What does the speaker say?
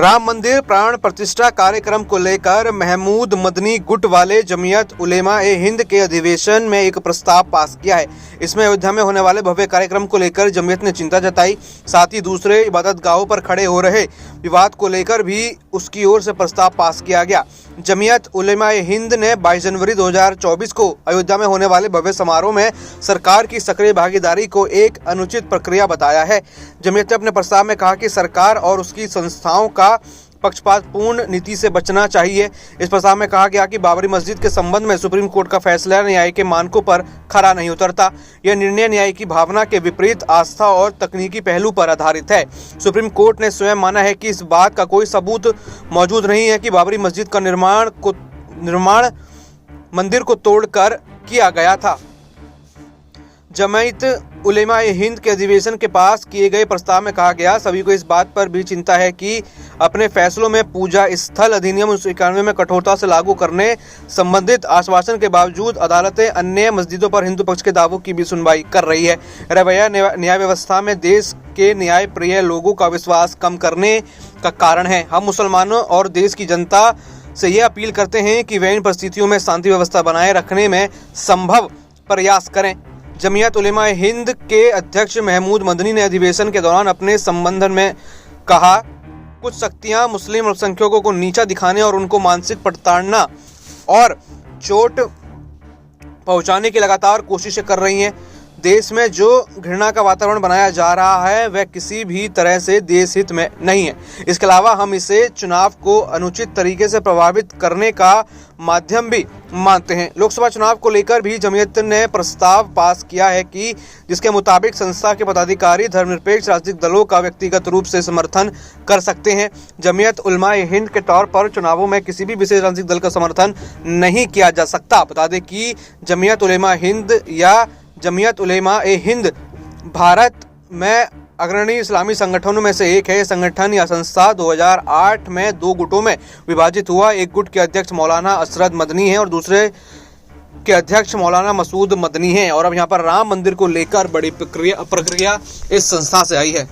राम मंदिर प्राण प्रतिष्ठा कार्यक्रम को लेकर महमूद मदनी गुट वाले जमीयत उलेमा ए हिंद के अधिवेशन में एक प्रस्ताव पास किया है। इसमें अयोध्या में होने वाले भव्य कार्यक्रम को लेकर जमीयत ने चिंता जताई। साथ ही दूसरे इबादत गाहों पर खड़े हो रहे विवाद को लेकर भी उसकी ओर से प्रस्ताव पास किया गया। जमीयत उलेमा ए हिंद ने 22 जनवरी 2024 को अयोध्या में होने वाले भव्य समारोह में सरकार की सक्रिय भागीदारी को एक अनुचित प्रक्रिया बताया है। जमीयत ने अपने प्रस्ताव में कहा कि सरकार और उसकी संस्थाओं का पक्षपातपूर्ण नीति से बचना चाहिए। इस प्रस्ताव में कहा गया कि बाबरी मस्जिद के संबंध में सुप्रीम कोर्ट का फैसला न्याय के मानकों पर खरा नहीं उतरता। यह निर्णय न्याय की भावना के विपरीत आस्था और तकनीकी पहलू पर आधारित है। सुप्रीम कोर्ट ने स्वयं माना है कि इस बात का कोई सबूत मौजूद नहीं है कि बाबरी मस्जिद का निर्माण मंदिर को तोड़कर किया गया था। जमीयत उलेमा ए हिंद के अधिवेशन के पास किए गए प्रस्ताव में कहा गया, सभी को इस बात पर भी चिंता है कि अपने फैसलों में पूजा स्थल अधिनियम 1991 में कठोरता से लागू करने संबंधित आश्वासन के बावजूद अदालतें अन्य मस्जिदों पर हिंदू पक्ष के दावों की भी सुनवाई कर रही है। रवैया न्याय व्यवस्था में देश के न्याय प्रिय लोगों का विश्वास कम करने का कारण है। हम मुसलमानों और देश की जनता से यह अपील करते हैं कि वे इन परिस्थितियों में शांति व्यवस्था बनाए रखने में संभव प्रयास करें। जमीयत उलेमा ए हिंद के अध्यक्ष महमूद मदनी ने अधिवेशन के दौरान अपने संबोधन में कहा, कुछ शक्तियां मुस्लिम अल्पसंख्यकों को नीचा दिखाने और उनको मानसिक प्रताड़ना और चोट पहुंचाने की लगातार कोशिशें कर रही हैं। देश में जो घृणा का वातावरण बनाया जा रहा है वह किसी भी तरह से देश हित में नहीं है। इसके अलावा हम इसे चुनाव को अनुचित तरीके से प्रभावित करने का माध्यम भी मानते हैं। लोकसभा चुनाव को लेकर भी जमीयत ने प्रस्ताव पास किया है कि जिसके मुताबिक संस्था के पदाधिकारी धर्मनिरपेक्ष राजनीतिक दलों का व्यक्तिगत रूप से समर्थन कर सकते हैं। जमीयत उलेमा ए हिंद के तौर पर चुनावों में किसी भी विशेष राजनीतिक दल का समर्थन नहीं किया जा सकता। बता दें कि जमीयत उलेमा हिंद या जमीयत उलेमा ए हिंद भारत में अग्रणी इस्लामी संगठनों में से एक है। संगठन या संस्था 2008 में 2 गुटों में विभाजित हुआ। एक गुट के अध्यक्ष मौलाना असरद मदनी हैं और दूसरे के अध्यक्ष मौलाना मसूद मदनी हैं। और अब यहाँ पर राम मंदिर को लेकर बड़ी प्रक्रिया इस संस्था से आई है।